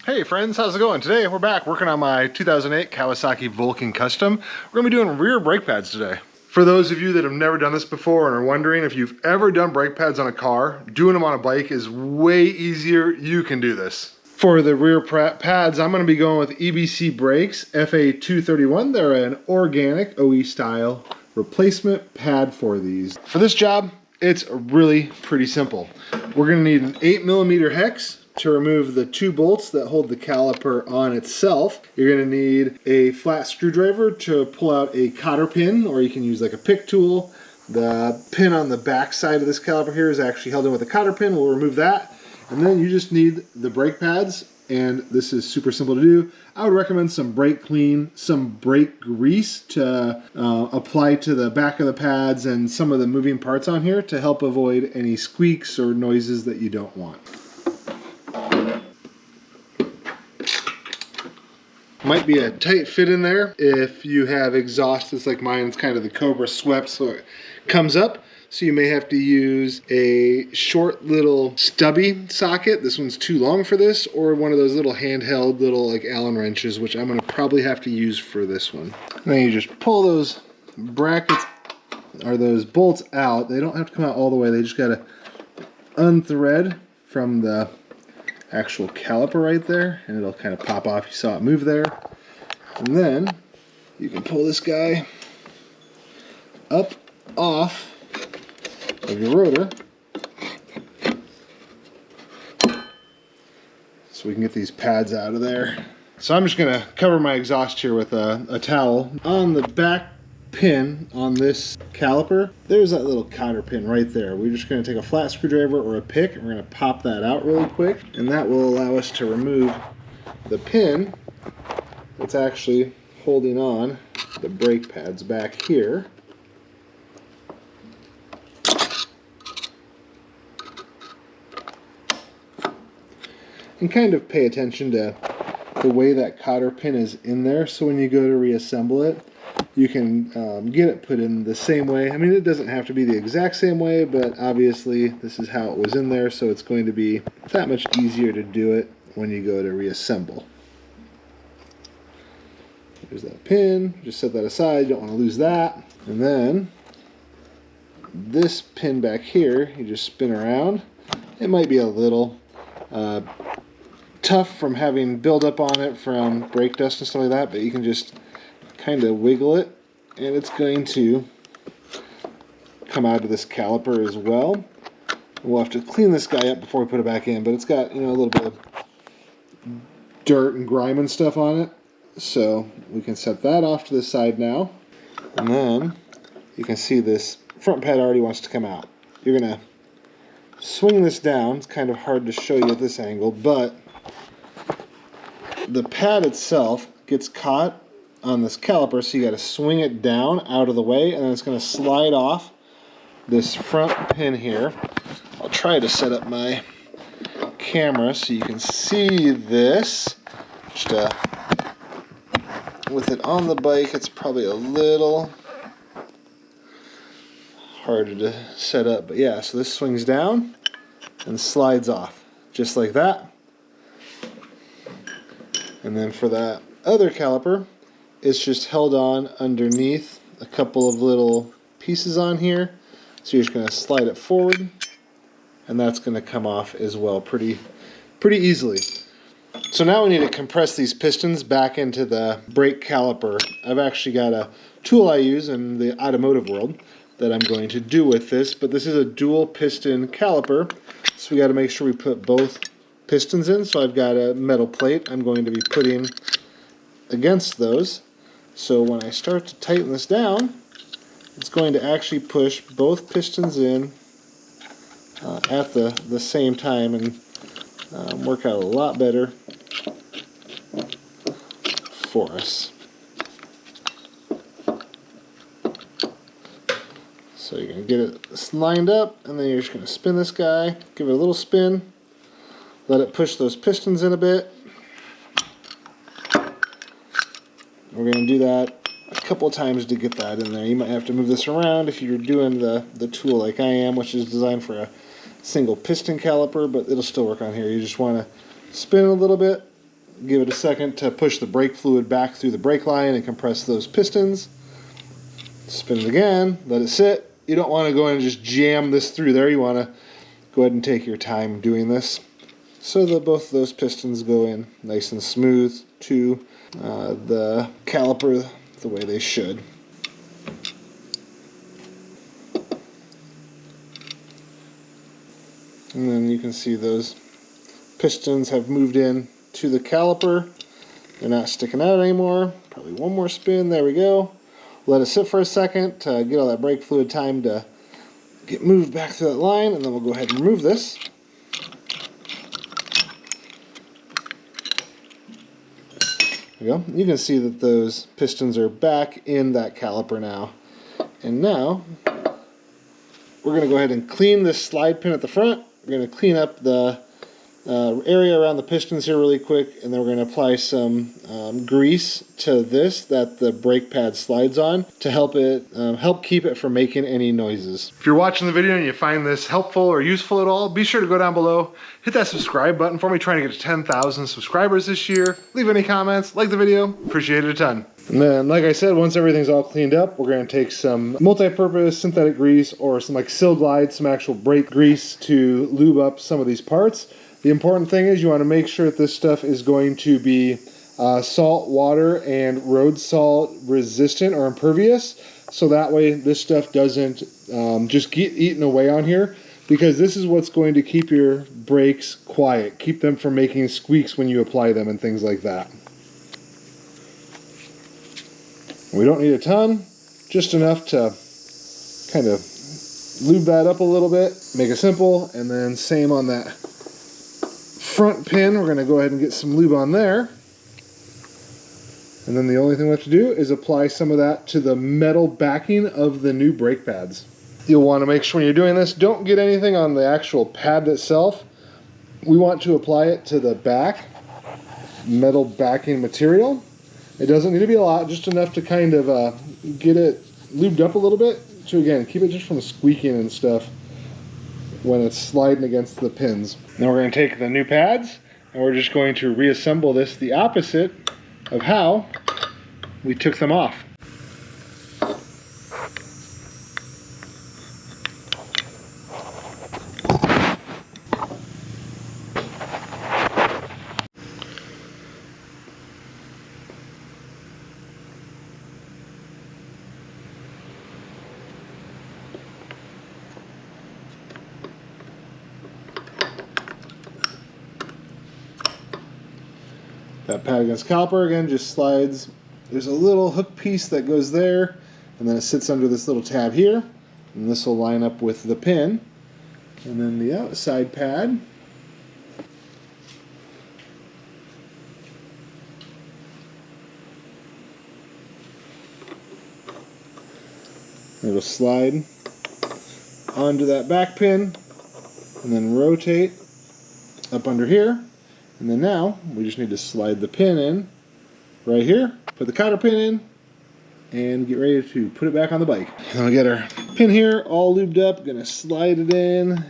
Hey friends, how's it going? Today we're back working on my 2008 Kawasaki Vulcan Custom. We're gonna be doing rear brake pads today. For those of you that have never done this before and are wondering if you've ever done brake pads on a car, doing them on a bike is way easier. You can do this. For the rear pads, I'm gonna be going with EBC brakes, FA231. They're an organic OE style replacement pad for these. For this job, it's really pretty simple. We're gonna need an 8mm hex to remove the two bolts that hold the caliper on itself. You're gonna need a flat screwdriver to pull out a cotter pin, or you can use like a pick tool. The pin on the back side of this caliper here is actually held in with a cotter pin. We'll remove that. And then you just need the brake pads, and this is super simple to do. I would recommend some brake clean, some brake grease to apply to the back of the pads and some of the moving parts on here to help avoid any squeaks or noises that you don't want. Might be a tight fit in there. If you have exhaust that's like mine, it's kind of the Cobra swept, so it comes up. So you may have to use a short little stubby socket. This one's too long for this, or one of those little handheld little like Allen wrenches, which I'm gonna probably have to use for this one. And then you just pull those brackets or those bolts out. They don't have to come out all the way. They just gotta unthread from the actual caliper right there, and it'll kind of pop off. You saw it move there. And then you can pull this guy up off of your rotor so we can get these pads out of there. So I'm just gonna cover my exhaust here with a towel. On the back pin on this caliper, there's that little cotter pin right there. We're just going to take a flat screwdriver or a pick, and we're going to pop that out really quick, and that will allow us to remove the pin that's actually holding on the brake pads back here. And kind of pay attention to the way that cotter pin is in there, so when you go to reassemble it, you can get it put in the same way. I mean, it doesn't have to be the exact same way, but obviously this is how it was in there, so it's going to be that much easier to do it when you go to reassemble. There's that pin. Just set that aside. You don't want to lose that. And then this pin back here, you just spin around. It might be a little tough from having buildup on it from brake dust and stuff like that, but you can just kind of wiggle it, and it's going to come out of this caliper as well. We'll have to clean this guy up before we put it back in, but it's got, you know, a little bit of dirt and grime and stuff on it, so we can set that off to the side now. And then you can see this front pad already wants to come out. You're gonna swing this down. It's kind of hard to show you at this angle, but the pad itself gets caught on this caliper, so you got to swing it down out of the way, and then it's going to slide off this front pin here. I'll try to set up my camera so you can see this. Just with it on the bike, it's probably a little harder to set up, but yeah, so this swings down and slides off just like that. And then for that other caliper, it's just held on underneath a couple of little pieces on here. So you're just going to slide it forward, and that's going to come off as well pretty easily. So now we need to compress these pistons back into the brake caliper. I've actually got a tool I use in the automotive world that I'm going to do with this, but this is a dual piston caliper, so we got to make sure we put both pistons in. So I've got a metal plate I'm going to be putting against those. So when I start to tighten this down, it's going to actually push both pistons in at the same time and work out a lot better for us. So you're going to get it lined up, and then you're just going to spin this guy, give it a little spin, let it push those pistons in a bit. We're going to do that a couple of times to get that in there. You might have to move this around if you're doing the tool like I am, which is designed for a single piston caliper, but it'll still work on here. You just want to spin a little bit, give it a second to push the brake fluid back through the brake line and compress those pistons. Spin it again, let it sit. You don't want to go in and just jam this through there. You want to go ahead and take your time doing this so that both of those pistons go in nice and smooth to the caliper the way they should. And then you can see those pistons have moved in to the caliper. They're not sticking out anymore. Probably one more spin. There we go. Let it sit for a second to get all that brake fluid time to get moved back through that line, and then we'll go ahead and remove this. There we go. You can see that those pistons are back in that caliper now. And now we're going to go ahead and clean this slide pin at the front. We're going to clean up the area around the pistons here really quick, and then we're going to apply some grease to this that the brake pad slides on to help keep it from making any noises. If you're watching the video and you find this helpful or useful at all, be sure to go down below, hit that subscribe button for me, trying to get to 10,000 subscribers this year. Leave any comments, like the video, appreciate it a ton. And then, like I said, once everything's all cleaned up, we're going to take some multi-purpose synthetic grease or some like Sil Glide, some actual brake grease to lube up some of these parts. The important thing is you want to make sure that this stuff is going to be salt, water, and road salt resistant or impervious, so that way this stuff doesn't just get eaten away on here, because this is what's going to keep your brakes quiet, keep them from making squeaks when you apply them and things like that. We don't need a ton, just enough to kind of lube that up a little bit, make it simple, and then same on that front pin. We're going to go ahead and get some lube on there. And then the only thing we have to do is apply some of that to the metal backing of the new brake pads. You'll want to make sure when you're doing this, don't get anything on the actual pad itself. We want to apply it to the back metal backing material. It doesn't need to be a lot, just enough to kind of get it lubed up a little bit to, again, keep it just from squeaking and stuff when it's sliding against the pins. Now we're going to take the new pads and we're just going to reassemble this the opposite of how we took them off. That pad against caliper, again, just slides. There's a little hook piece that goes there, and then it sits under this little tab here, and this will line up with the pin. And then the outside pad, it'll slide onto that back pin, and then rotate up under here. And then now, we just need to slide the pin in right here, put the cotter pin in, and get ready to put it back on the bike. And we'll get our pin here all lubed up, gonna slide it in,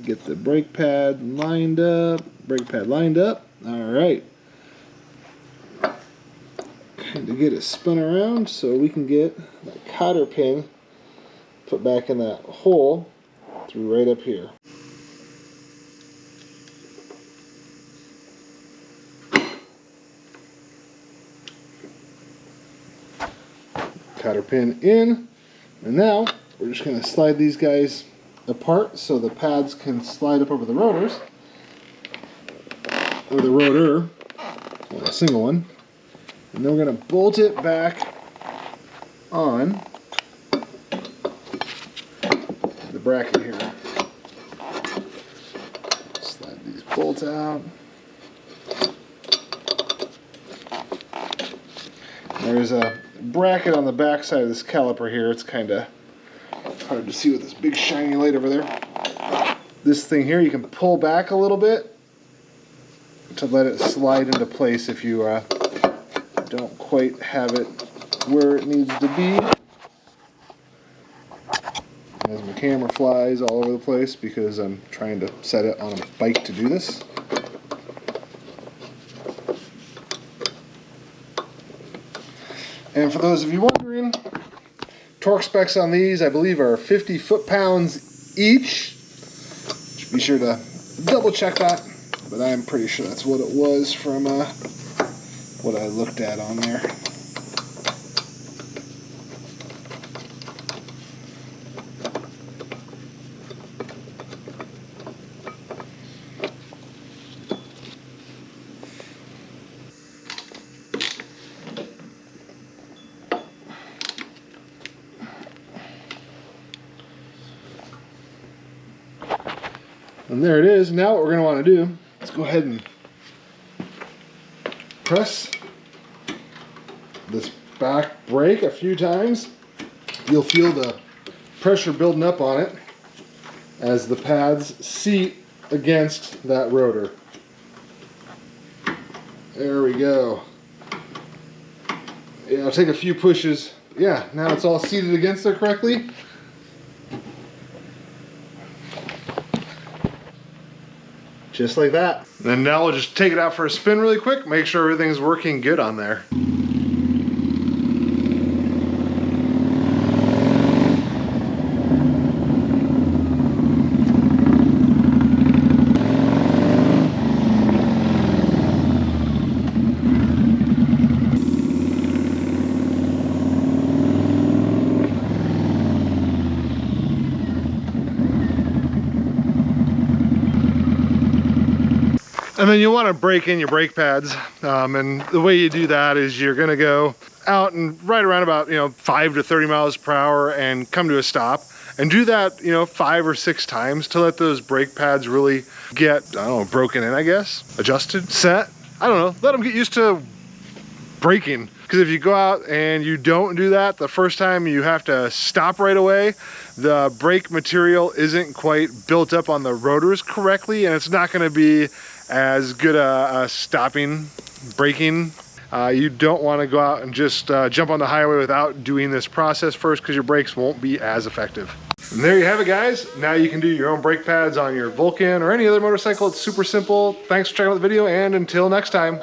get the brake pad lined up, all right. Kind of get it spun around so we can get that cotter pin put back in that hole through right up here. Cotter pin in, and now we're just going to slide these guys apart so the pads can slide up over the rotors, or the rotor, or a single one, and then we're going to bolt it back on the bracket here. Slide these bolts out. There's a bracket on the back side of this caliper here. It's kind of hard to see with this big shiny light over there. This thing here you can pull back a little bit to let it slide into place if you don't quite have it where it needs to be. As my camera flies all over the place because I'm trying to set it on a bike to do this. And for those of you wondering, torque specs on these, I believe, are 50 foot-pounds each. Should be sure to double check that, but I'm pretty sure that's what it was from what I looked at on there. And there it is. Now what we're going to want to do is go ahead and press this back brake a few times. You'll feel the pressure building up on it as the pads seat against that rotor. There we go. Yeah, it'll take a few pushes. Yeah, now it's all seated against there correctly. Just like that. And now we'll just take it out for a spin really quick, make sure everything's working good on there. And then you want to break in your brake pads, and the way you do that is you're going to go out and right around about 5 to 30 miles per hour and come to a stop, and do that 5 or 6 times to let those brake pads really get, I don't know, broken in, I guess, adjusted, set, I don't know, let them get used to braking. Because if you go out and you don't do that the first time, you have to stop right away. The brake material isn't quite built up on the rotors correctly, and it's not going to be as good a stopping, braking. You don't want to go out and just jump on the highway without doing this process first, because your brakes won't be as effective. And there you have it, guys. Now you can do your own brake pads on your Vulcan or any other motorcycle. It's super simple. Thanks for checking out the video, and until next time.